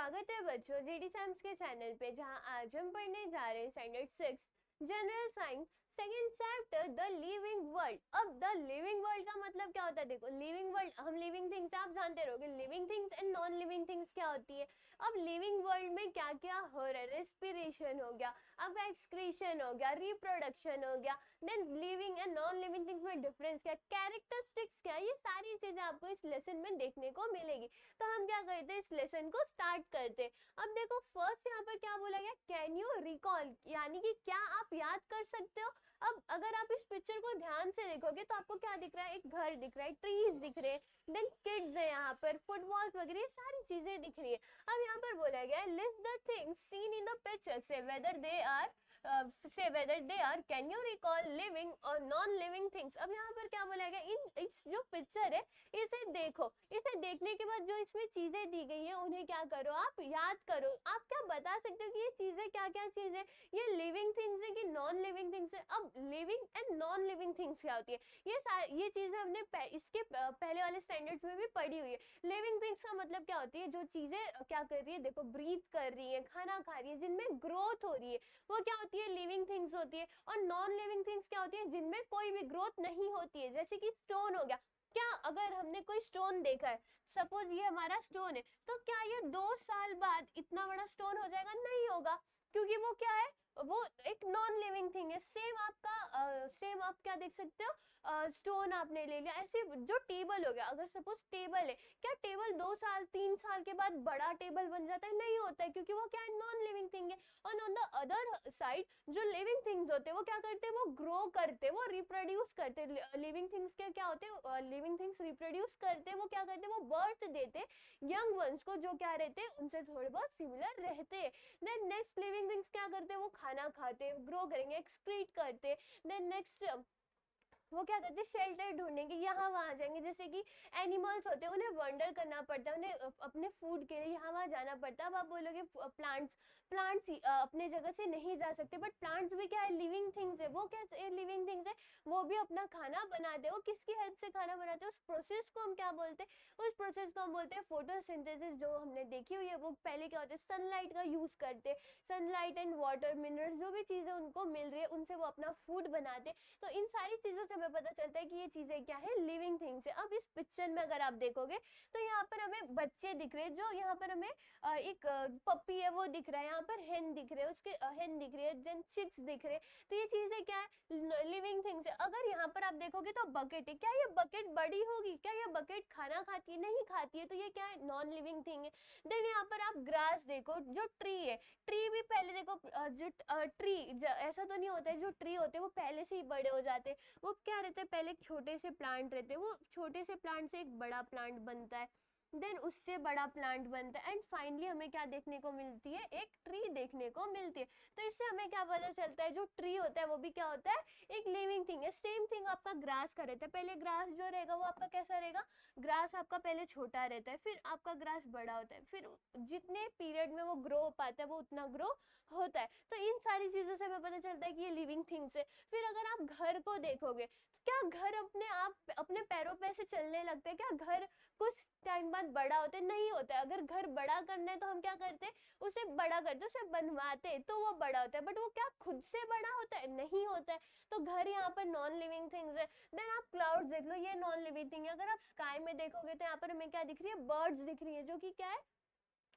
स्वागत है बच्चों जीडी साइंस के चैनल पे, जहां आज हम पढ़ने जा रहे हैं standard 6 general science second chapter the living world. अब द लिविंग वर्ल्ड का मतलब क्या होता है? देखो, लिविंग वर्ल्ड, हम लिविंग थिंग्स आप जानते रहोगे, living things and non living things क्या होती है। अब लिविंग वर्ल्ड में क्या क्या हो रहा है? रेस्पिरेशन हो गया, आपका एक्सक्रीशन हो गया, रिप्रोडक्शन हो गया, then living and non living things में डिफरेंस क्या, कैरेक्टरिस्टिक्स क्या, ये सारी चीजें आपको इस लेसन में देखने को मिलेगी। तो हम क्या करते हैं, इस लेसन को स्टार्ट करते। अब देखो, फर्स्ट यहाँ पर क्या बोला गया, कैन यू रिकॉल, यानी कि क्या आप याद कर सकते हो। अब अगर आप इस पिक्चर को ध्यान से देखोगे तो आपको क्या दिख रहा है, एक घर दिख रहा है, ट्रीज दिख रहे हैं, देन किड्स है, यहाँ पर फुटबॉल्स वगैरह सारी चीजें दिख रही है। अब यहाँ पर बोला गया है, list the things seen in the picture, say whether they are can you recall living और नॉन लिविंग थिंग्स। अब यहाँ पर क्या बोला गया, इस जो पिक्चर है इसे देखो, इसे देखने के बाद जो इसमें चीजें दी गई है उन्हें क्या करो, आप याद करो। आप क्या बता सकते हो कि ये चीजें क्या क्या चीज है, ये लिविंग थिंग्स है कि नॉन लिविंग थिंग्स है। अब living and non living things क्या होती है, ये चीजें हमने इसके पहले वाले स्टैंडर्ड्स में भी पढ़ी हुई है। लिविंग थिंग्स का मतलब क्या होती है, जो चीजें क्या कर रही है, देखो ब्रीथ कर रही है, खाना खा रही है, जिनमें ग्रोथ हो रही है, वो क्या होती है, लिविंग थिंग्स होती है। और नॉन लिविंग थिंग्स क्या होती है, जिनमें कोई भी ग्रोथ नहीं होती है, जैसे कि स्टोन हो गया। क्या अगर हमने कोई स्टोन देखा है, सपोज ये हमारा स्टोन है, तो क्या ये 2 साल बाद इतना बड़ा स्टोन हो जाएगा? नहीं होगा, क्योंकि वो क्या है, वो एक नॉन लिविंग थिंग है। सेम आपका सेम आप क्या देख सकते हो, स्टोन आपने ले लिया, ऐसे जो टेबल हो गया, अगर सपोज टेबल है, क्या टेबल 2 साल 3 साल के बाद बड़ा टेबल बन जाता है? नहीं होता है, क्योंकि वो क्या है, नॉन लिविंग थिंग है। और ऑन द अदर साइड जो लिविंग थिंग्स होते हैं वो क्या करते हैं, वो ग्रो करते, वो रिप्रोड्यूस करते। लिविंग थिंग्स के क्या होते हैं, लिविंग थिंग्स रिप्रोड्यूस करते, वो क्या करते, वो बर्थ देते यंग वंस को, जो क्या रहते हैं, उनसे थोड़े बहुत सिमिलर रहते हैं। देन नेक्स्ट लिविंग थिंग्स क्या करते हैं, वो खाना खाते, ग्रो करेंगे, एक्सक्रीट करते। देन नेक्स्ट वो क्या करते हैं, शेल्टर ढूंढेंगे, यहाँ वहां जाएंगे। जैसे कि एनिमल्स होते हैं, उन्हें वंडर करना पड़ता है, उन्हें अपने फूड के लिए यहाँ वहां जाना पड़ता है। अब आप बोलोगे प्लांट्स प्लांट्स अपने जगह से नहीं जा सकते, बट प्लांट्स भी क्या है, लिविंग थिंग्स है। वो क्या लिविंग थिंग्स है, वो भी अपना खाना बनाते हैं। वो किसकी हेल्प से खाना बनाते हैं, उस प्रोसेस को हम क्या बोलते हैं, उस प्रोसेस को हम बोलते हैं फोटोसिंथेसिस, जो हमने देखी हुई है। वो पहले क्या होता है, सनलाइट का यूज करते, सनलाइट एंड वाटर मिनरल्स जो भी चीजें उनको मिल रही है, उनसे वो अपना फूड बनाते। तो इन सारी चीजों से हमें पता चलता है कि ये चीजें क्या है, लिविंग थिंग्स है। अब इस पिक्चर में अगर आप देखोगे तो यहाँ पर हमें बच्चे दिख रहे हैं, जो यहाँ पर हमें एक पप्पी है वो दिख रहा है, यहाँ पर हेन दिख रहे हैं, उसके हेन दिख रही है, देन चिक्स दिख रहे हैं। तो ये चीजें क्या है, लिविंग थिंग्स है। अगर यहाँ पर आप देखोगे तो बकेट है, क्या ये बकेट बड़ी होगी, क्या ये बकेट खाना खाती है? नहीं खाती है, तो ये क्या है, नॉन लिविंग थिंग है। देन यहाँ पर आप ग्रास देखो, जो ट्री है, ट्री भी पहले देखो, जो ट्री ऐसा तो नहीं होता है, जो ट्री होते हैं वो पहले से ही बड़े हो जाते हैं। वो क्या रहते हैं, पहले एक छोटे से प्लांट रहते हैं, वो छोटे से प्लांट से एक बड़ा प्लांट बनता है, देन उससे बड़ा प्लांट बनता है, एंड फाइनली हमें क्या देखने को मिलती है, एक ट्री देखने को मिलती है। तो इससे हमें क्या पता चलता है, जो ट्री होता है वो भी क्या होता है, एक लिविंग थिंग है। सेम थिंग आपका ग्रास का रहता है, पहले ग्रास जो रहेगा वो आपका कैसा रहेगा, ग्रास आपका पहले छोटा रहता है, फिर आपका ग्रास बड़ा होता है, फिर जितने पीरियड में वो ग्रो हो पाता है वो उतना ग्रो होता है। तो इन सारी चीजों से हमें पता चलता है कि ये लिविंग थिंग्स है। फिर अगर आप घर को देखोगे, क्या घर अपने आप अपने पैरों पे से चलने लगते हैं? क्या घर कुछ टाइम बाद बड़ा होता है? नहीं होता है। अगर घर बड़ा करना है तो हम क्या करते हैं, उसे बड़ा करते, उसे बनवाते हैं, तो वो बड़ा होता है, बट वो क्या खुद से बड़ा होता है? नहीं होता है। तो घर यहाँ पर नॉन लिविंग थिंग्स है। देन आप क्लाउड्स देख लो, ये नॉन लिविंग थिंग है। अगर आप स्काई में देखोगे तो यहाँ पर हमें क्या दिख रही है, बर्ड्स दिख रही है, जो कि क्या है,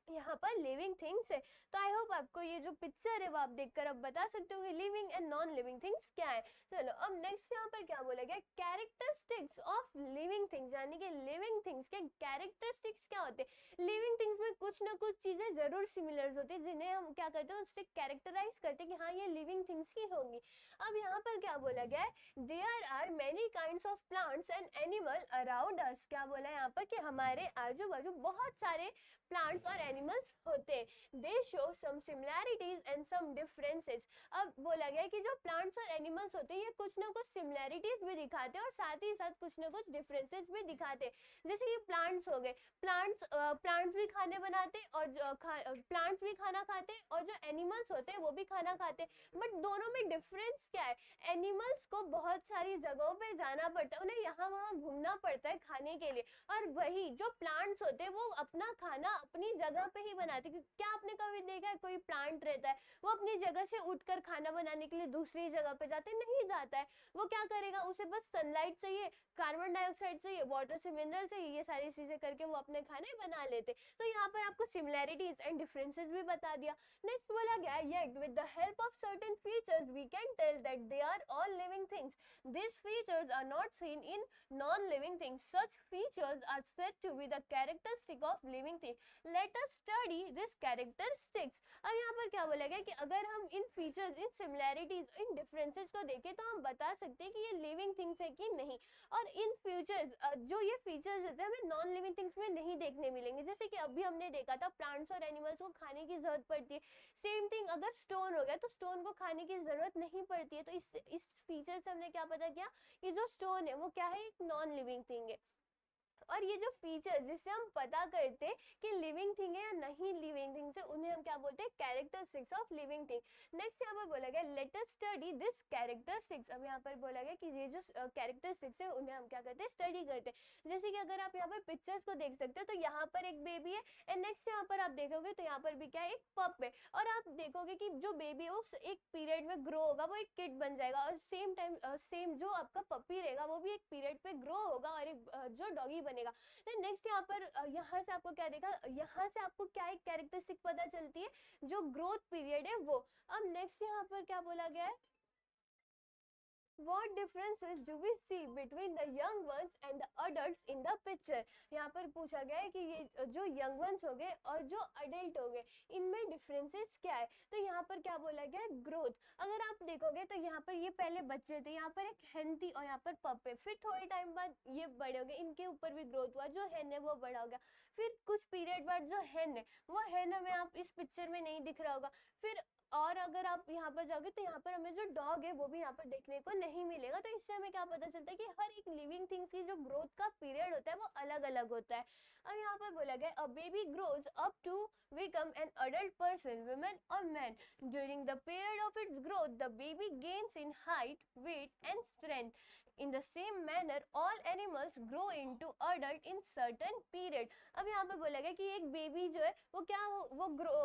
यहाँ पर लिविंग थिंग्स है। तो आई होप आपको ये जो पिक्चर है वो आप देखकर अब बता सकते हो कि living and non living things क्या है। चलो अब नेक्स्ट यहाँ पर क्या बोला गया, कैरेक्टरिस्टिक्स ऑफ लिविंग थिंग्स, यानी कि लिविंग थिंग्स के कैरेक्टरिस्टिक्स क्या होते हैं। लिविंग थिंग्स में कुछ ना कुछ चीजें जरूर सिमिलर होती है, जिन्हें हम क्या करते हैं, उससे कैरेक्टराइज करते हैं कि हाँ ये लिविंग थिंग्स ही होंगी। अब यहाँ पर क्या बोला गया है, there are many kinds of plants and animal around us. क्या बोला है यहाँ पर कि हमारे आजू बाजू बहुत सारे प्लांट्स और एनिमल्स होते हैं। They show some similarities and some differences. अब बोला गया है कि जो प्लांट्स और एनिमल्स होते हैं ये कुछ ना कुछ सिमिलैरिटीज भी दिखाते हैं और साथ ही साथ कुछ ना कुछ डिफरेंसेस भी दिखाते हैं। जैसे कि प्लांट्स हो गए, प्लांट्स भी खाने बनाते और प्लांट्स भी खाना खाते और जो एनिमल्स होते हैं वो भी खाना खाते, बट दोनों में डिफरेंस क्या है? एनिमल्स को बहुत सारी जगहों पे जाना पड़ता है, उन्हें यहाँ वहाँ घूमना पड़ता है खाने के लिए, और वही जो प्लांट्स होते हैं वो अपना खाना अपनी जगह पे ही बनाते हैं। क्या आपने कभी देखा है कोई प्लांट रहता है वो अपनी जगह से उठकर खाना बनाने के लिए दूसरी जगह पे जाते? नहीं जाता है। वो क्या करेगा, उसे बस सनलाइट चाहिए, कार्बन डाइऑक्साइड चाहिए, वाटर से मिनरल चाहिए, ये सारी चीजें करके वो अपने खाने बना लेते। तो यहाँ पर आपको सिमिलैरिटीज एंड डिफरेंसेस भी बता दिया। नेक्स्ट बोला गया yet with the help of certain features we can tell that they are all living things. These features are not seen in non-living things. Such features are said to be the characteristic of living things. Let us study these characteristics. अब यहाँ पर क्या बोला गया कि अगर हम इन features, इन similarities, इन differences को देखें तो हम बता सकते हैं कि ये लिविंग थिंग्स है कि नहीं। और इन फ्यूचर्स, जो ये फीचर्स होते हैं हमें नॉन लिविंग थिंग्स में नहीं देखने मिलेंगे। जैसे कि अभी हमने देखा था प्लांट्स और एनिमल्स को खाने की जरूरत पड़ती है, सेम थिंग अगर स्टोन हो गया तो स्टोन को खाने की जरूरत नहीं पड़ती है। तो इस फीचर से हमने क्या पता किया कि जो स्टोन है वो क्या है, एक नॉन लिविंग थिंग है। और ये जो फीचर्स जिससे हम पता करते हैं कि लिविंग थिंग है या नहीं लिविंग थिंग से, उन्हें हम क्या बोलते हैं, characteristics of living thing. Next यहाँ पर बोला गया let us study this characteristics. अब यहाँ पर बोला गया कि ये जो कैरेक्टरिस्टिक्स है उन्हें हम क्या करते हैं, स्टडी करते हैं। जैसे कि अगर आप यहाँ पर पिक्चर्स को देख सकते हो तो यहाँ पर एक बेबी है एंड नेक्स्ट यहाँ पर आप देखोगे तो यहाँ पर भी क्या है, एक पप है। और आप देखोगे कि जो बेबी है वो एक पीरियड में ग्रो होगा, वो एक किड बन जाएगा, और सेम टाइम सेम जो आपका पपी रहेगा वो भी एक पीरियड पे ग्रो होगा और एक जो डॉगी बनेगा। नेक्स्ट यहाँ पर यहाँ से आपको क्या देखा, यहाँ से आपको क्या एक कैरेक्टरिस्टिक पता चलती है, जो ग्रोथ पीरियड है वो। अब नेक्स्ट यहाँ पर क्या बोला गया है, What differences do we see between the young ones and the adults in the picture? यहाँ पर पूछा गया है कि ये जो young ones हो गए और जो adult हो गए इनमें differences क्या है। तो यहाँ पर क्या बोला गया है, growth। अगर आप देखोगे तो यहाँ पर ये पहले बच्चे थे, यहाँ पर एक hen थी और यहाँ पर pup है, फिर थोड़े टाइम बाद ये बड़े हो गए, इनके ऊपर भी ग्रोथ हुआ, जो hen है वो बड़ा हो गया। फिर कुछ पीरियड बाद जो hen है वो hen हमें आप इस पिक्चर में नहीं दिख रहा होगा। फिर और अगर आप यहाँ पर जाओगे तो यहाँ पर हमें जो डॉग है वो भी यहाँ पर देखने को नहीं मिलेगा। तो इससे हमें क्या पता चलता है कि हर एक लिविंग थिंग्स की जो ग्रोथ का पीरियड होता है वो अलग अलग होता है। अब यहाँ पर बोला गया a baby grows up to become an adult person, woman or man. During the period of its growth, the baby gains in height, weight and strength. In the same manner, all animals grow into adult in certain period. अब यहाँ पे बोला गया कि एक baby जो है वो क्या होगा, ग्रो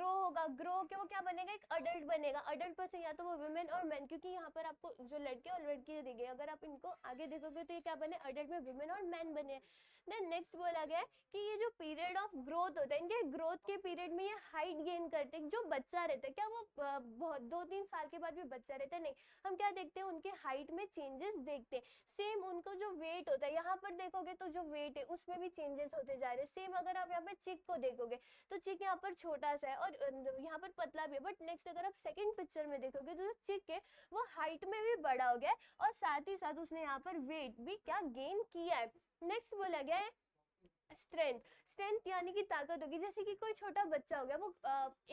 होगा, ग्रो होके वो क्या बनेगा, एक अडल्ट बनेगा। अडल्ट पर्सन या तो वो वुमेन और मैन, क्योंकि यहाँ पर आपको जो लड़के और लड़की दी गई, अगर आप इनको आगे देखोगे तो ये क्या बने, अडल्ट में वुमेन और मैन बने। देन नेक्स्ट बोला गया है कि ये जो पीरियड ऑफ ग्रोथ होता है, इनके ग्रोथ के पीरियड में ये हाइट गेन करते हैं। जो बच्चा रहता है क्या वो बहुत 2-3 साल के बाद भी बच्चा रहता है? नहीं, हम क्या देखते हैं, उनके हाइट में चेंजेस देखते हैं। सेम उनको जो वेट होता है, यहाँ पर देखोगे तो जो वेट है उसमें भी चेंजेस होते जा रहे हैं। सेम अगर आप यहाँ पे चिक को देखोगे तो चिक यहाँ पर छोटा सा है और यहाँ पर पतला भी है, बट नेक्स्ट अगर आप सेकंड पिक्चर में देखोगे तो जो चिक है वो हाइट में भी बड़ा हो गया है और साथ ही साथ उसने यहाँ पर वेट भी क्या गेन किया है। नेक्स्ट बोला गया है स्ट्रेंथ। स्ट्रेंथ यानी कि ताकत होगी। जैसे कि कोई छोटा बच्चा हो गया, वो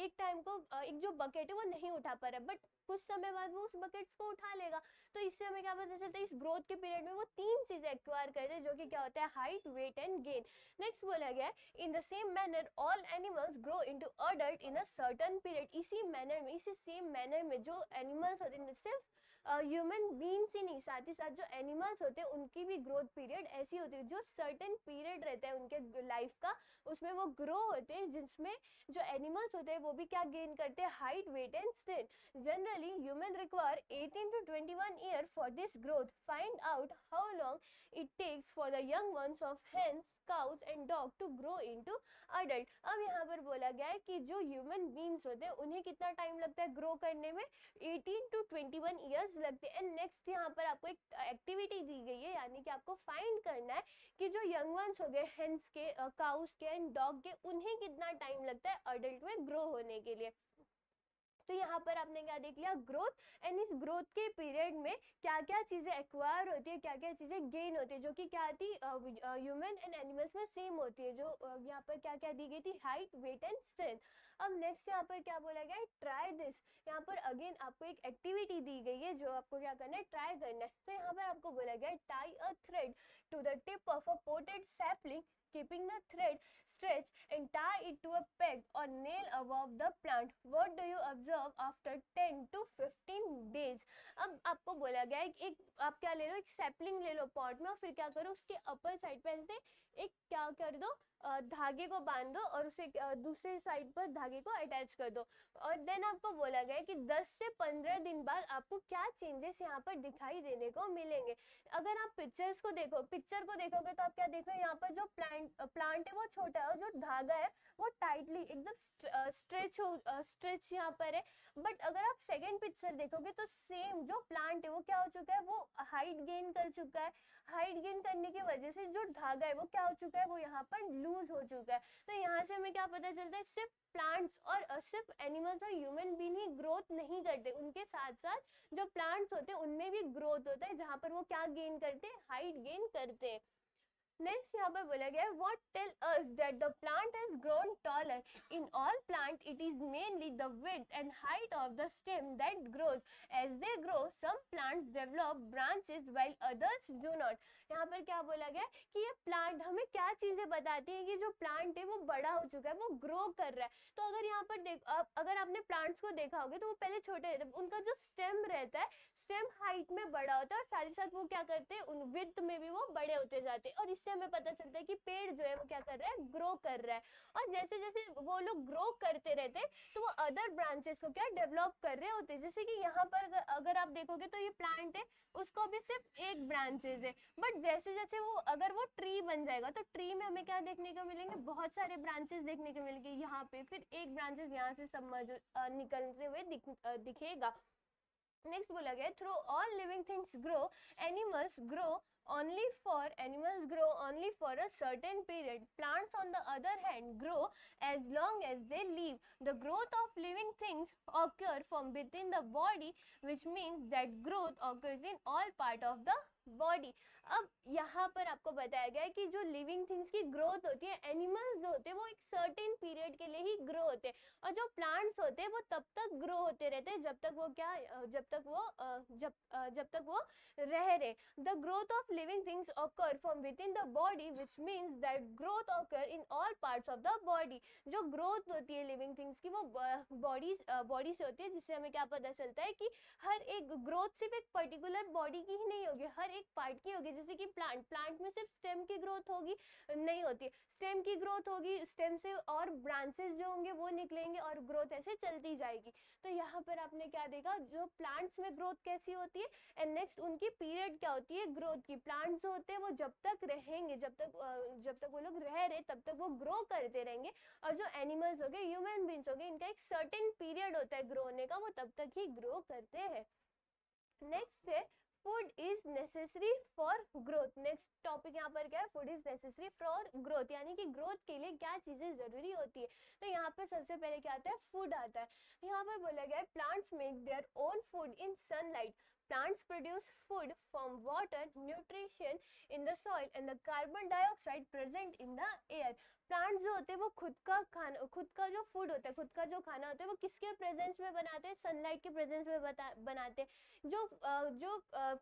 एक टाइम को एक जो बकेट है वो नहीं उठा पा रहा है, बट कुछ समय बाद वो उस बकेट्स को उठा लेगा। तो इससे हमें क्या पता चलता है, इस ग्रोथ के पीरियड में वो 3 चीजें एक्वायर करते हैं, जो कि क्या होता है, height, weight and gain. Next बोला गया है in the same manner all animals grow into adult in a certain period. इसी मैनर में, इसी सेम मैनर में जो एनिमल्स होते हैं, सिर्फ ह्यूमन बींग्स ही नहीं, साथ ही साथ जो एनिमल्स होते हैं उनकी भी ग्रोथ पीरियड ऐसी होती है, जो सर्टेन पीरियड रहता है उनके लाइफ का, उसमें वो ग्रो होते हैं, जिसमें जो एनिमल्स होते हैं वो भी क्या गेन करते हैं, height, weight and strength. Generally human require 18 to 21 year for this growth. Find out how long it takes for the young ones of hens, cows and dog to grow into adult. अब यहाँ पर बोला गया है कि जो human beings होते हैं उन्हें कितना टाइम लगता है ग्रो करने में, 18 to 21 ईयर्स लगते हैं। एंड नेक्स्ट यहाँ पर आपको एक एक्टिविटी दी गई है, यानी कि आपको फाइंड करना है कि जो यंग वंस हो गए हेंस के, काउस के एंड डॉग के, उन्हें कितना टाइम लगता है अडल्ट में ग्रो होने के लिए। तो यहाँ पर आपने क्या देख लिया, ग्रोथ। एंड इस ग्रोथ के पीरियड में क्या क्या चीजें एक्वायर होती है, क्या क्या चीजें गेन होती है, जो कि क्या थी ह्यूमन एंड एनिमल्स में सेम होती है। जो यहाँ पर क्या क्या दी गई थी, हाइट, वेट एंड स्ट्रेंथ। अब नेक्स्ट यहाँ पर क्या बोला गया है, ट्राई दिस। यहाँ पर अगेन आपको एक एक्टिविटी दी गई है जो आपको क्या करना है, ट्राई करना है। तो यहाँ पर आपको बोला गया है tie a thread to the tip of a potted sapling, keeping the thread stretch and tie it to a peg or nail above the plant. What do you observe after 10 to 15 days? अब आपको बोला गया है एक आप क्या ले लो, एक सैपलिंग ले लो पॉट में और फिर क्या करो उसके अपर साइड पे ऐसे एक क्या कर दो, धागे को बांध दो और उसे दूसरे साइड पर धागे को अटैच कर दो। और देन आपको बोला गया है कि 10 से 15 दिन बाद आपको क्या चेंजेस यहाँ पर दिखाई देने को मिलेंगे। अगर आप पिक्चर को देखोगे तो आप क्या देख रहे हो, यहाँ पर जो प्लांट है वो छोटा है और जो धागा है वो टाइटली एकदम स्ट्रेच यहाँ पर है। बट अगर आप सेकेंड पिक्चर देखोगे तो सेम जो प्लांट है वो क्या हो चुका है, वो हाइट गेन कर चुका है। हाइट गेन करने की वजह से जो धागा है वो क्या हो चुका है, वो यहाँ पर लूज हो चुका है। तो यहाँ से हमें क्या पता चलता है, सिर्फ प्लांट्स और सिर्फ एनिमल्स और ह्यूमन बीइंग ही ग्रोथ नहीं करते, उनके साथ साथ जो प्लांट्स होते हैं उनमें भी ग्रोथ होता है, जहाँ पर वो क्या गेन करते हैं, हाइट गेन करते हैं। नेक्स्ट यहाँ पर बोला गया है what tell us that the plant has grown taller. In all plant it is mainly the width and height of the stem that grows. As they grow some plants develop branches while others do not. यहाँ पर क्या बोला गया है कि ये plant हमें क्या चीजें बताती है कि जो प्लांट है वो बड़ा हो चुका है, वो ग्रो कर रहा है। तो अगर यहाँ पर अगर आपने प्लांट्स को देखा होगा तो वो पहले छोटे रहते हैं, उनका जो स्टेम रहता है स्टेम हाइट में बड़ा होता है और साथ ही साथ वो क्या करते हैं, उन विड्थ में भी वो बड़े होते जाते हैं। और इससे हमें पता चलता है कि पेड़ जो है वो क्या कर रहा है, ग्रो कर रहा है। और जैसे जैसे वो लोग ग्रो करते रहते हैं तो वो अदर ब्रांचेस को क्या डेवलप कर रहे होते हैं। जैसे कि यहाँ पर अगर आप देखोगे तो ये प्लांट है, उसको भी सिर्फ एक ब्रांचेस है, बट जैसे जैसे वो अगर वो ट्री बन जाएगा तो ट्री में हमें क्या देखने को मिलेंगे, बहुत सारे ब्रांचेस देखने को मिलेंगे। यहाँ पे फिर एक ब्रांचेस यहाँ से सब निकलते हुए दिखेगा। नेक्स्ट बोला गया through all living things grow, animals grow only for a certain period. Plants on the other hand grow as long as they live. The growth of living things occur from within the body, which means that growth occurs in all part of the body. अब यहाँ पर आपको बताया गया है कि जो living things की ग्रोथ होती है, एनिमल्स जो होते हैं वो एक सर्टेन पीरियड के लिए ही ग्रो होते हैं और जो प्लांट्स होते हैं वो तब तक ग्रो होते रहते हैं जब तक वो क्या जब तक वो रह रहे। The growth of living things occur from with in the body, which means that growth occur in all parts of the body. जो ग्रोथ होती है लिविंग थिंग्स की वो बॉडी से होती है, जिससे हमें क्या पता चलता है कि हर एक ग्रोथ सिर्फ एक पर्टिकुलर बॉडी की ही नहीं होगी, हर एक पार्ट की होगी। जैसे कि प्लांट में सिर्फ स्टेम की ग्रोथ होगी नहीं होती, स्टेम की ग्रोथ होगी, स्टेम से और ब्रांचेस जो होंगे वो निकलेंगे और ग्रोथ ऐसे चलती जाएगी। तो यहाँ पर आपने क्या देखा, जो प्लांट्स में ग्रोथ कैसी होती है एंड नेक्स्ट उनकी पीरियड क्या होती है ग्रोथ की। प्लांट्स जो होते हैं वो जब तक रहेंगे, जब तक वो लोग रह रहे तब तक वो ग्रो करते रहेंगे। और जो एनिमल्स हो गए, ह्यूमन बीइंग्स हो गए, इनका एक सर्टेन पीरियड होता है ग्रो होने का, वो तब तक ही ग्रो करते हैं। नेक्स्ट है food is necessary for growth. Next topic यहाँ पर क्या है, food is necessary for growth, यानी कि ग्रोथ के लिए क्या चीजें जरूरी होती है। तो यहाँ पर सबसे पहले क्या आता है, फूड आता है। यहाँ पर बोला गया है plants make their own food in sunlight. Plants produce food from water, nutrition in the soil and the carbon dioxide present in the air. Plants जो होते हैं वो खुद का जो फूड होता है, खुद का जो खाना होता है वो किसके प्रेजेंस में बनाते हैं, सनलाइट के प्रेजेंस में बनाते हैं। जो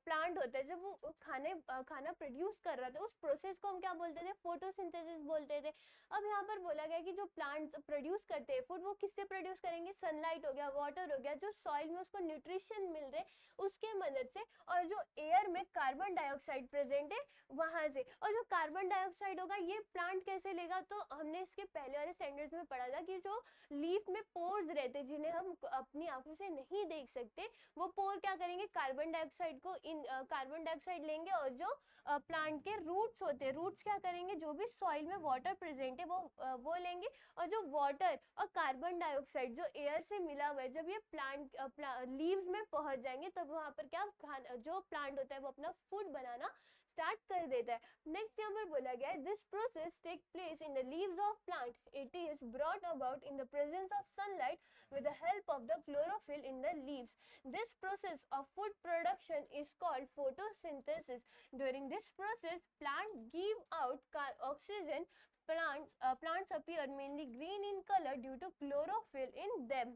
प्लांट होता है जब वो खाना प्रोड्यूस कर रहा था उस प्रोसेस को हम क्या बोलते थे, फोटोसिंथेसिस बोलते थे। अब यहाँ पर बोला गया कि जो प्लांट्स प्रोड्यूस करते हैं फूड वो किससे प्रोड्यूस करेंगे, सनलाइट हो गया, वाटर हो गया, जो सॉइल में उसको न्यूट्रिशन मिल रहे उसके मदद से, और जो एयर में कार्बन डाइऑक्साइड प्रेजेंट है वहां से। और जो कार्बन डाइऑक्साइड होगा ये प्लांट कैसे लेगा, तो हमने इसके पहले वाले स्टैंडर्ड्स में पढ़ा था कि जो लीफ में पोर्स रहते जिन्हें हम अपनी आंखों से नहीं देख सकते, वो पोर क्या करेंगे, कार्बन डाइऑक्साइड लेंगे और जो प्लांट के रूट्स होते हैं, रूट्स क्या करेंगे, जो भी सॉइल में वाटर प्रेजेंट है वो लेंगे, और जो वाटर और कार्बन डाइऑक्साइड जो एयर से मिला हुआ है जब ये प्लांट लीव्स में पहुंच जाएंगे तब वहां पर क्या जो प्लांट होता है वो अपना फूड बनाना स्टार्ट कर देता है। नेक्स्ट यहाँ पर बोला गया है this process take place in the leaves of plant. It is brought about in the presence of sunlight with the help of the chlorophyll in the leaves. This process of food production is called photosynthesis. During this process, plants give out oxygen. Plants appear mainly green in color due to chlorophyll in them.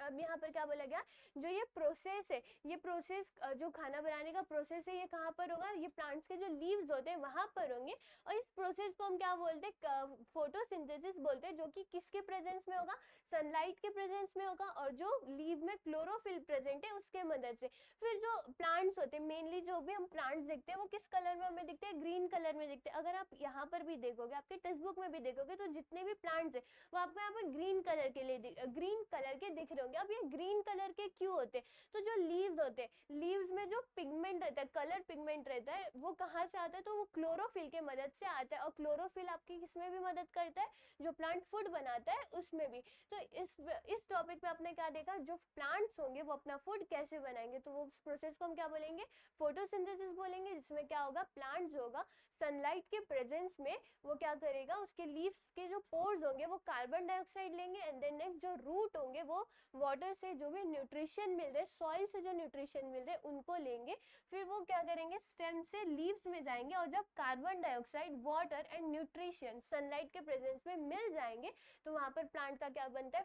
अब यहाँ पर क्या बोला गया, जो ये process है, ये प्रोसेस जो खाना बनाने का प्रोसेस है, ये कहाँ पर होगा, ये प्लांट्स के जो लीव्स होते हैं वहां पर होंगे। और इस प्रोसेस को हम क्या बोलते हैं, फोटोसिंथेसिस बोलते हैं, जो कि किसके प्रेजेंस में होगा, सनलाइट के प्रेजेंस में होगा, और जो लीव में क्लोरोफिल प्रेजेंट है उसके मदद से। फिर जो प्लांट्स होते हैं, मेनली जो भी हम प्लांट्स देखते हैं वो किस कलर में हमें दिखते हैं, ग्रीन कलर में दिखते हैं। अगर आप यहाँ पर भी देखोगे, आपके टेक्स्ट बुक में भी देखोगे, तो जितने भी प्लांट्स है वो आपको यहाँ पर ग्रीन कलर के ग्रीन कलर के दिख रहे होंगे। अब ये ग्रीन कलर के क्यों होते हैं, तो जो लीव्स होते हैं, लीव्स में जो पिगमेंट रहता है, कलर पिगमेंट रहता है, वो कहाँ से आता है, तो वो क्लोरोफिल के मदद से आता है। और क्लोरोफिल आपकी किसमें भी मदद करता है, जो प्लांट फूड बनाता है उसमें भी। तो इस टॉपिक में आपने क्या देखा, जो प्लांट्स होंगे वो अपना फूड कैसे बनाएंगे, तो वो प्रोसेस को हम क्या बोलेंगे, फोटोसिंथेसिस बोलेंगे, जिसमें क्या होगा, प्लांट्स होगा सनलाइट के प्रेजेंस में वो क्या करेगा, उसके लीव्स के जो पोर्स होंगे वो कार्बन डाइऑक्साइड लेंगे, एंड देन नेक्स्ट जो रूट होंगे वो वाटर से जो भी न्यूट्रिशन मिल रहे, सॉइल से जो न्यूट्रिशन मिल रहे उनको लेंगे। फिर वो क्या करेंगे, स्टेम से लीव्स में जाएंगे, और जब carbon dioxide, water and nutrition sunlight के प्रेजेंस में मिल जाएंगे, तो वहां पर प्लांट का क्या बनता है,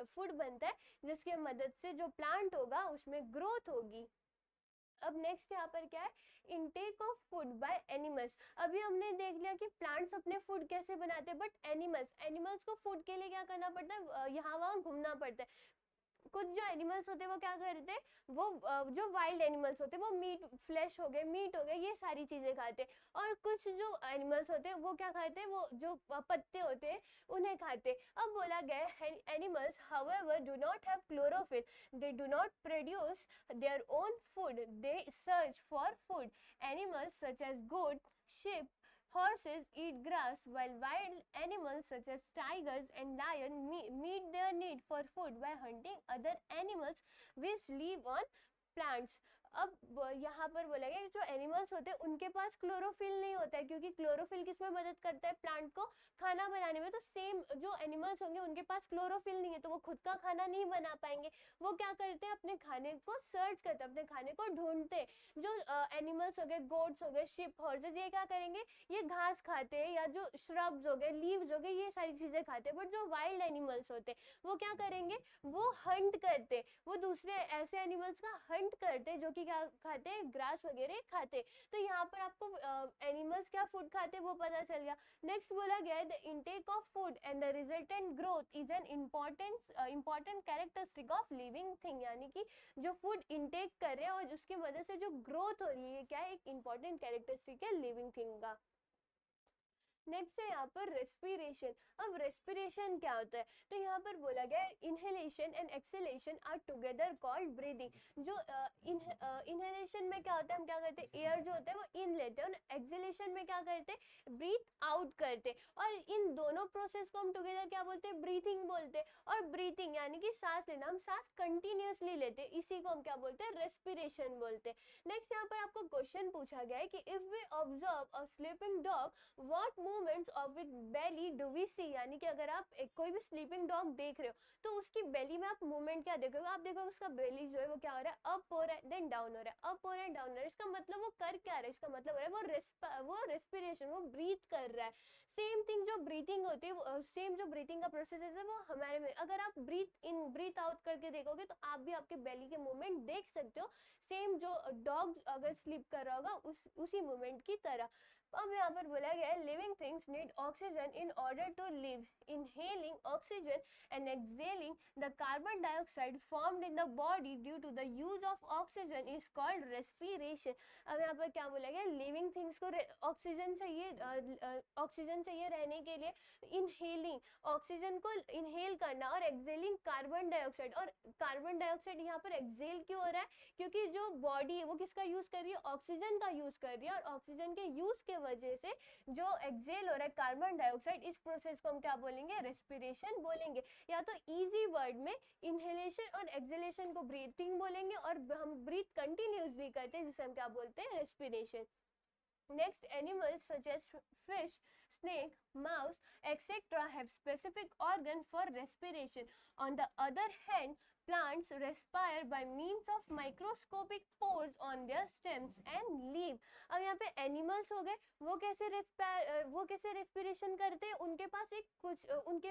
फूड बनता है, जिसके मदद से जो प्लांट होगा उसमें ग्रोथ होगी। अब नेक्स्ट यहाँ पर क्या है, intake of food by animals. अभी हमने देख लिया कि प्लांट्स अपने फूड कैसे बनाते हैं, बट एनिमल्स को फूड के लिए क्या करना पड़ता है, यहाँ वहाँ घूमना पड़ता है। कुछ जो एनिमल्स होते हैं वो क्या करते हैं, वो जो वाइल्ड एनिमल्स होते हैं वो मीट, फ्लैश हो गए, मीट हो गए, ये सारी चीजें खाते हैं। और कुछ जो एनिमल्स होते हैं वो क्या खाते हैं, वो जो पत्ते होते हैं उन्हें खाते हैं। अब बोला गया है, animals however do not have chlorophyll, they do not produce their own food, they search for food. Animals such as goat, sheep, horses eat grass, while wild animals such as tigers and lions meet their need for food by hunting other animals which live on plants. अब यहाँ पर बोला गया जो animals होते हैं उनके पास chlorophyll नहीं होता है, क्योंकि क्लोरोफिल किसमें मदद करता है, प्लांट को खाना बनाने में। तो सेम जो एनिमल्स होंगे उनके पास क्लोरोफिल नहीं है, तो वो खुद का खाना नहीं बना पाएंगे। वो क्या करते हैं, अपने खाने को सर्च करते हैं, अपने खाने को ढूंढते हैं। जो एनिमल्स हो गए, गोट्स हो गए, शिप, हॉर्सेस, ये क्या करेंगे, ये घास खाते हैं, या जो श्रब्स हो गए, लीव्स हो गए, ये सारी चीजें खाते हैं। बट जो वाइल्ड एनिमल्स होते हैं वो क्या करेंगे, वो हंट करते, वो दूसरे ऐसे एनिमल्स का हंट करते जो कि क्या खाते हैं, ग्रास वगैरह खाते। तो यहाँ पर आपको एनिमल्स क्या फूड खाते वो पता चल गया। नेक्स्ट बोला गया है, the intake of food and the resultant growth is an important characteristic of living thing. यानी कि जो फूड इनटेक कर रहे हैं और उसकी वजह से जो ग्रोथ हो रही है, ये क्या है, एक इम्पोर्टेंट कैरेक्टरिस्टिक है लिविंग थिंग का। नेक्स्ट है यहाँ पर रेस्पिरेशन। अब रेस्पिरेशन क्या होता है, तो यहाँ पर बोला गया है, inhalation and exhalation are together called breathing. जो इनहेलेशन में क्या होता है, हम क्या करते हैं, एयर जो होता है वो इन लेते हैं, और एक्सहेलेशन में क्या करते हैं, ब्रीथ आउट करते हैं। और इन दोनों प्रोसेस को हम टुगेदर क्या बोलते हैं, ब्रीथिंग बोलते हैं। और ब्रीथिंग यानी कि सांस लेना, हम सांस कंटिन्यूअसली लेते हैं, इसी को हम क्या बोलते हैं, रेस्पिरेशन बोलते हैं। नेक्स्ट यहाँ पर आपको क्वेश्चन पूछा गया है कि if we observe a sleeping dog, what movements of it belly do we see. यानी कि अगर आप कोई भी स्लीपिंग डॉग देख रहे हो, तो उसकी बेली में आप मूवमेंट क्या देखोगे, आप देखोगे उसका बेली जो है वो क्या हो रहा है, अप हो रहा है, देन डाउन हो रहा है, अप हो रहा है, डाउन हो रहा है। इसका मतलब वो कर क्या रहा है, इसका मतलब हो रहा है वो रेस्पिरेशन, वो ब्रीथ कर रहा है। सेम थिंग जो ब्रीथिंग होती है, सेम जो ब्रीथिंग का प्रोसेस है वो हमारे में, अगर आप ब्रीथ इन ब्रीथ आउट करके देखोगे तो आप भी आपके बेली के मूवमेंट देख सकते हो, सेम जो डॉग अगर स्लीप कर रहा होगा उसी मूवमेंट की तरह। अब यहाँ पर बोला गया है, living things need oxygen in order to live. Inhaling oxygen and exhaling the carbon dioxide formed in the body due to the use of oxygen is called respiration. अब यहाँ पर क्या बोला गया, लिविंग थिंग्स को ऑक्सीजन चाहिए रहने के लिए। इनहेलिंग, ऑक्सीजन को इनहेल करना, और एक्सहेलिंग कार्बन डाइऑक्साइड। और कार्बन डाइऑक्साइड यहाँ पर एक्सहेल क्यों हो रहा है, क्योंकि जो बॉडी है वो किसका यूज कर रही है, ऑक्सीजन का यूज कर रही है। और ऑक्सीजन के यूज के वजह से जो एक्सहेल हो रहा है कार्बन डाइऑक्साइड, इस प्रोसेस को हम क्या बोलेंगे, रेस्पिरेशन बोलेंगे। या तो इजी वर्ड में इनहेलेशन और एक्सहेलेशन को ब्रीथिंग बोलेंगे, और हम ब्रीथ कंटिन्यूअसली करते हैं जिसे हम क्या बोलते हैं, respiration. Next, animals such as fish, snake, mouse, etc. have specific organ for respiration. On the other hand, plants respire by means of microscopic pores on their stems and leaf. अब यहाँ पे एनिमल्स हो गए, वो कैसे respiration करते हैं, उनके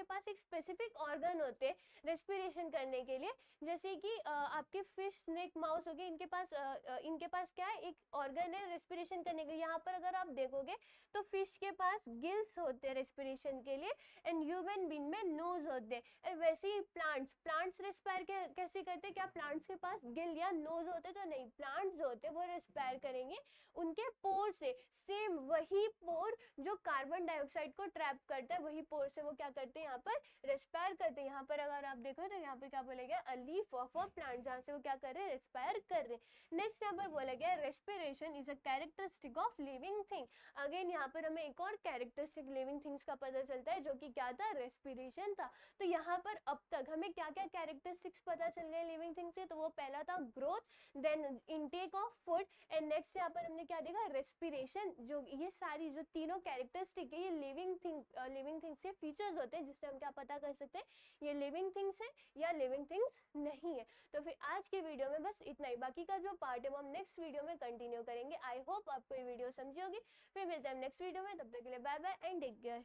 पास एक स्पेसिफिक ऑर्गन होते हैं रेस्पिरेशन करने के लिए. जैसे कि आपके फिश, स्नेक, माउस हो गए, इनके पास क्या है, एक ऑर्गन है रेस्पिरेशन करने के लिए. यहाँ पर अगर आप देखोगे तो फिश के पास गिल्स होते हैं रेस्पिरेशन के लिए, एंड ह्यूमन बीइंग में नोज होते हैं. वैसे ही प्लांट्स रेस्पायर कैसे करते हैं? क्या प्लांट्स के पास गिल या नोज होते? तो नहीं, प्लांट्स जो होते हैं वो रेस्पायर करेंगे उनके पोर से. सेम वही पोर जो कार्बन डाइऑक्साइड को ट्रैप करता है, वही पोर से वो क्या करते हैं, यहाँ पर रेस्पायर करते हैं. यहाँ पर अगर आप देखो तो यहाँ पर क्या बोला गया, a leaf of a plant, जहाँ से वो क्या कर रहे हैं, रेस्पायर कर रहे हैं. नेक्स्ट यहाँ पर बोला गया respiration is a characteristic of living thing. Again यहाँ पर हमें एक और कैरेक्टरिस्टिक लिविंग थिंग्स का पता चलता है, जो कि क्या था, रेस्पिरेशन था. तो यहाँ पर अब तक हमें क्या क्या कैरेक्टरिस्टिक्स पता चल गए लिविंग थिंग से? तो वो पहला था growth, then intake of food, and next यहाँ पर हमने क्या देखा, रेस्पिरेशन. जो ये सारी जो तीनों कैरेक्टरिस्टिक है, ये लिविंग थिंग्स के फीचर्स होते हैं, जिससे हम क्या पता कर सकते हैं, ये लिविंग थिंग्स है या लिविंग थिंग्स नहीं है. तो फिर आज के वीडियो में बस इतना ही. बाकी का जो पार्ट है वो हम नेक्स्ट वीडियो में कंटिन्यू करेंगे. आई होप आपको ये वीडियो समझी होगी. फिर मिलते हैं नेक्स्ट वीडियो में, तब तक के लिए bye bye and take care.